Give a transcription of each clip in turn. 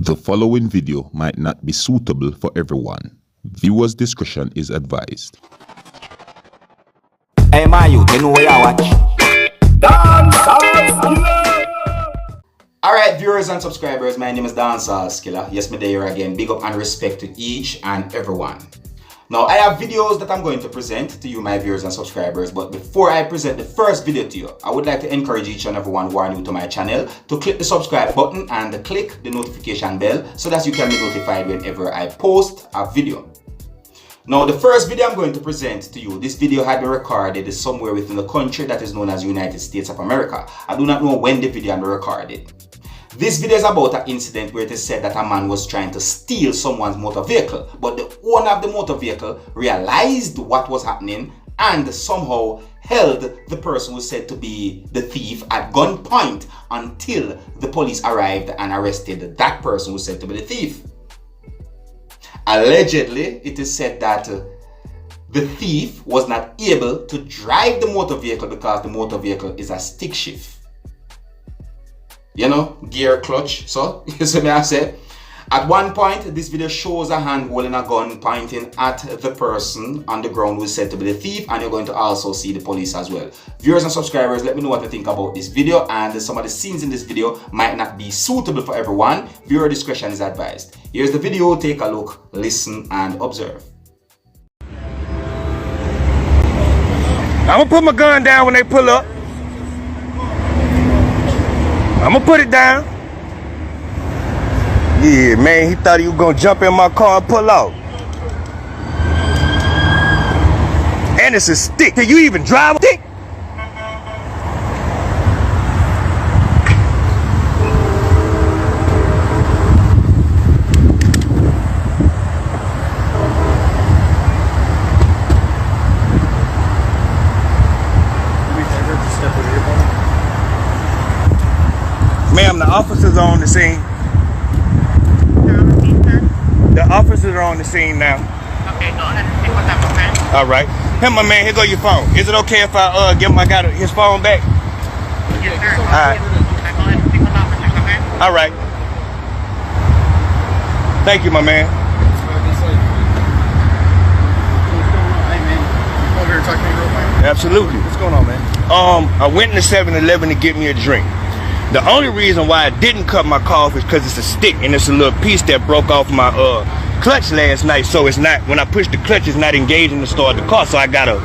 The following video might not be suitable for everyone. Viewers' discretion is advised. Hey man, you know where I watch? Dancehall Skilla! Alright viewers and subscribers, my name is Dancehall Skilla. Yes, me there again. Big up and respect to each and everyone. Now, I have videos that I'm going to present to you, my viewers and subscribers, but before I present the first video to you, I would like to encourage each and everyone who are new to my channel to click the subscribe button and click the notification bell so that you can be notified whenever I post a video. Now, the first video I'm going to present to you, this video had been recorded somewhere within the country that is known as United States of America. I do not know when the video had been recorded. This video is about an incident where it is said that a man was trying to steal someone's motor vehicle, but the owner of the motor vehicle realized what was happening and somehow held the person who was said to be the thief at gunpoint until the police arrived and arrested that person who was said to be the thief. Allegedly, it is said that the thief was not able to drive the motor vehicle because the motor vehicle is a stick shift. You know, gear clutch. So, you see me I say. At one point, this video shows a hand holding a gun pointing at the person on the ground who is said to be the thief, and you're going to also see the police as well. Viewers and subscribers, let me know what you think about this video, and some of the scenes in this video might not be suitable for everyone. Viewer discretion is advised. Here's the video, take a look, listen, and observe. I'm gonna put my gun down when they pull up. I'm gonna put it down. Yeah, man, he thought he was gonna jump in my car and pull out. And it's a stick. Can you even drive a stick? Ma'am, the officers are on the scene. The officers are on the scene now. Okay, go ahead and take what's up, okay? All right. Here, my man, here go your phone. Is it okay if I give my guy his phone back? Yes, sir. All right. Okay, go ahead and take what's officers, okay? All right. Thank you, my man. Hey, man. Come over here and talk to me real quick. Absolutely. What's going on, man? I went to 7-Eleven to get me a drink. The only reason why I didn't cut my car off is because it's a stick and it's a little piece that broke off my clutch last night. So it's not, when I push the clutch, it's not engaging to start the car. So I gotta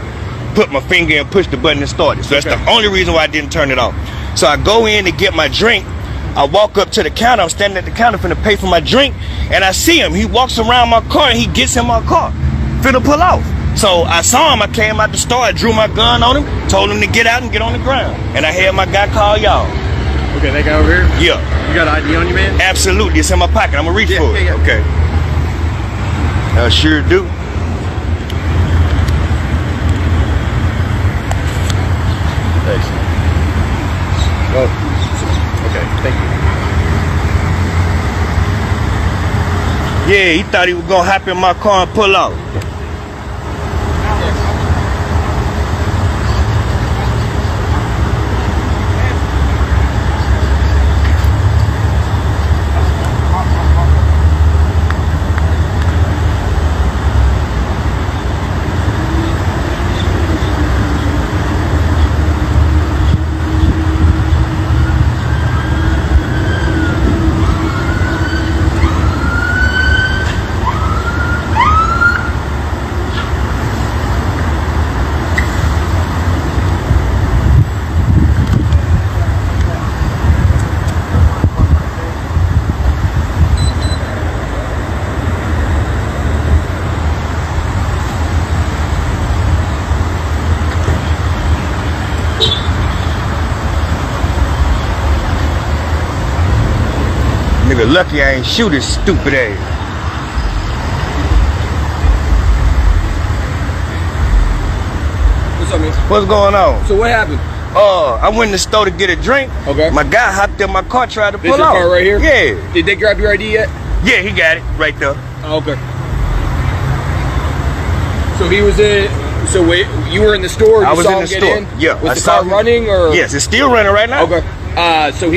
put my finger and push the button and start it. So that's the only reason why I didn't turn it off. So I go in to get my drink. I walk up to the counter. I'm standing at the counter finna pay for my drink, and I see him. He walks around my car and he gets in my car, finna pull off. So I saw him. I came out the store. I drew my gun on him, told him to get out and get on the ground, and I had my guy call y'all. Okay, that guy over here? Yeah. You got an ID on you, man? Absolutely. It's in my pocket. I'm gonna reach for it. Yeah. Okay. I sure do. Thanks. Oh. Okay, thank you. Yeah, he thought he was gonna hop in my car and pull out. Nigga lucky I ain't shoot his stupid ass. What's up, man? What's going on? So what happened? I went in the store to get a drink. Okay. My guy hopped in my car, tried to pull This your out. car right here? Yeah. Did they grab your ID yet? Yeah, he got it right there. Oh, okay. So he was in. So wait, you were in the store. I was saw in him the get store. In? Yeah. Was the car running or? Yes, it's still running right now. Okay. So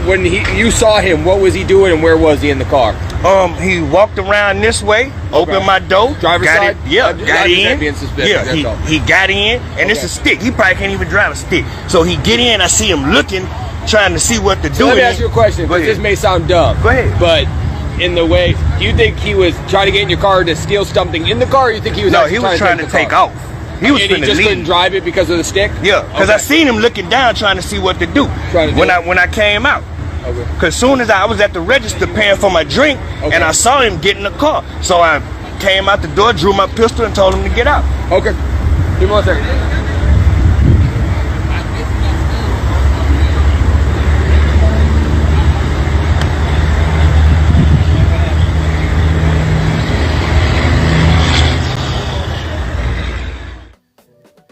when you saw him, what was he doing and where was he in the car? He walked around this way, opened my door, Driver's got side? it, yeah, got in. Yeah, He got in, and it's a stick. He probably can't even drive a stick. So he get in, I see him looking, trying to see what to do. Let me ask you a question, because this may sound dumb. Go ahead. But in the way, do you think he was trying to get in your car to steal something in the car, or you think he was trying to take off. He was and he just couldn't drive it because of the stick? Yeah, because I seen him looking down trying to see what to do when I came out. Okay. Because soon as I was at the register paying for my drink, and I saw him get in the car. So I came out the door, drew my pistol, and told him to get out. Okay. Give me 1 second.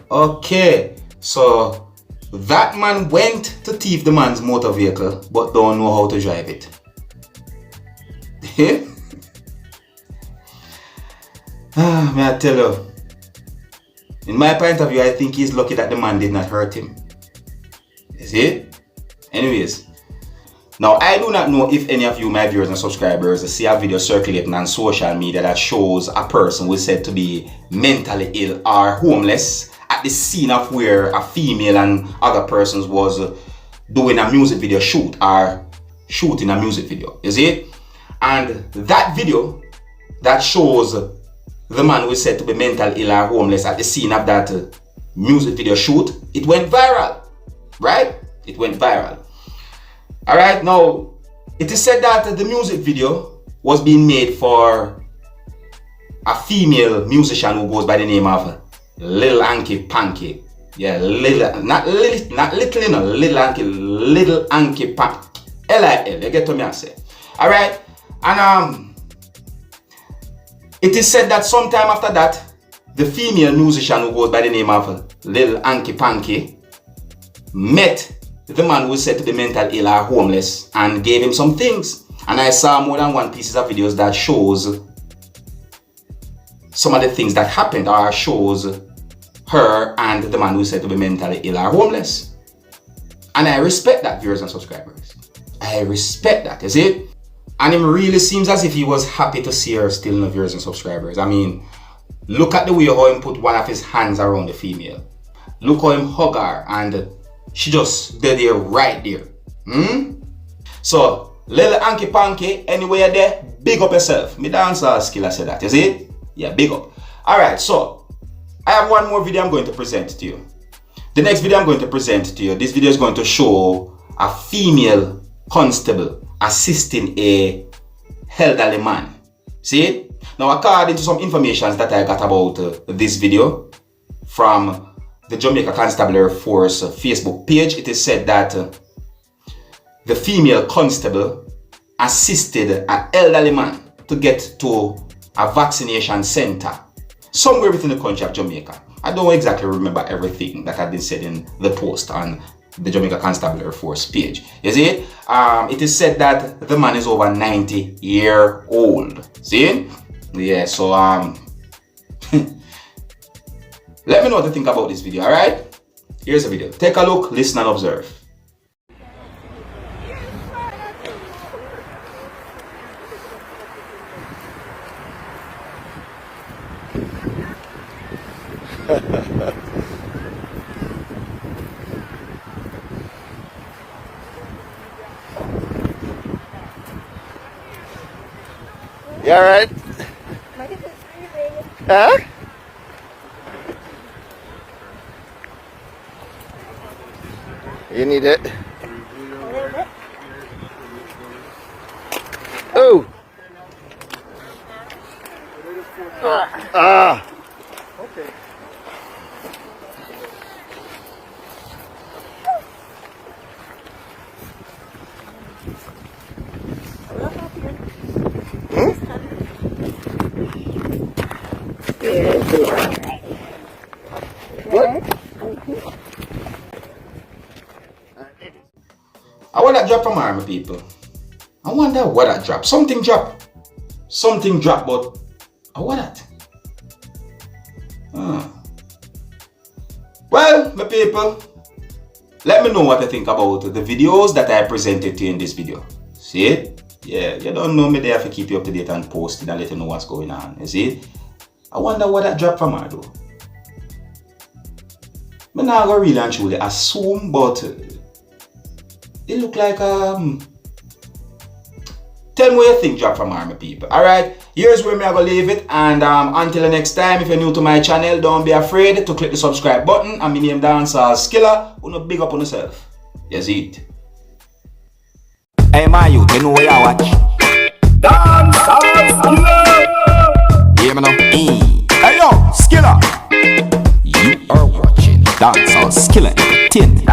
Okay, so that man went to thief the man's motor vehicle but don't know how to drive it. May I tell you, in my point of view, I think he's lucky that the man did not hurt him. You see? Anyways, now I do not know if any of you, my viewers and subscribers, see a video circulating on social media that shows a person who is said to be mentally ill or homeless at the scene of where a female and other persons was doing a music video shoot or shooting a music video. You see? And that video that shows the man who is said to be mentally ill or homeless at the scene of that music video shoot, it went viral, right? It went viral. Alright, now it is said that the music video was being made for a female musician who goes by the name of Little Hanky Panky. Yeah, not little, you know, Little Hanky Panky. L-I-L, you get to me I say. Alright, and it is said that sometime after that, the female musician who goes by the name of Little Hanky Panky met the man who was said to be mental ill or homeless and gave him some things. And I saw more than one piece of videos that shows some of the things that happened or shows her and the man who is said to be mentally ill or homeless. And I respect that, viewers and subscribers. I respect that, you see? And it really seems as if he was happy to see her still, no, viewers and subscribers. I mean, look at the way how he put one of his hands around the female. Look how him hug her and she just dead there, right there. So, Little Hanky Panky, anyway you're there, big up yourself. Me Dancehall skilla said that, you see? Yeah, big up. Alright, so, I have one more video I'm going to present to you. The next video I'm going to present to you, this video is going to show a female constable assisting a elderly man. See? Now, according to some information that I got about this video from the Jamaica Constabulary Force Facebook page, it is said that the female constable assisted an elderly man to get to a vaccination center somewhere within the country of Jamaica. I don't exactly remember everything that had been said in the post on the Jamaica Constabulary Force page. You see? It is said that the man is over 90 years old. See? Yeah, so let me know what you think about this video, alright? Here's the video. Take a look, listen and observe. You alright? Huh? You need it? Oh! Okay. I want that drop from army people. I wonder what that drop. Something drop. Something drop, but I want that. Well, my people, let me know what you think about the videos that I presented to you in this video. See it? Yeah, you don't know me there to keep you up to date and posting and let you know what's going on. You see it? I wonder what that drop from her though. I'm not gonna really and truly assume, but it look like tell me what you think drop from her, my people. Alright, here's where I'm gonna leave it, and until the next time, if you're new to my channel, don't be afraid to click the subscribe button, and my name Dancehall Skilla. Wanna big up on yourself. You see it? Hey my youth, you know where you watch? Dancehall Skilla! Hear me now? Hey yo, Skilla! You are watching Dancehall Skilla Entertainment.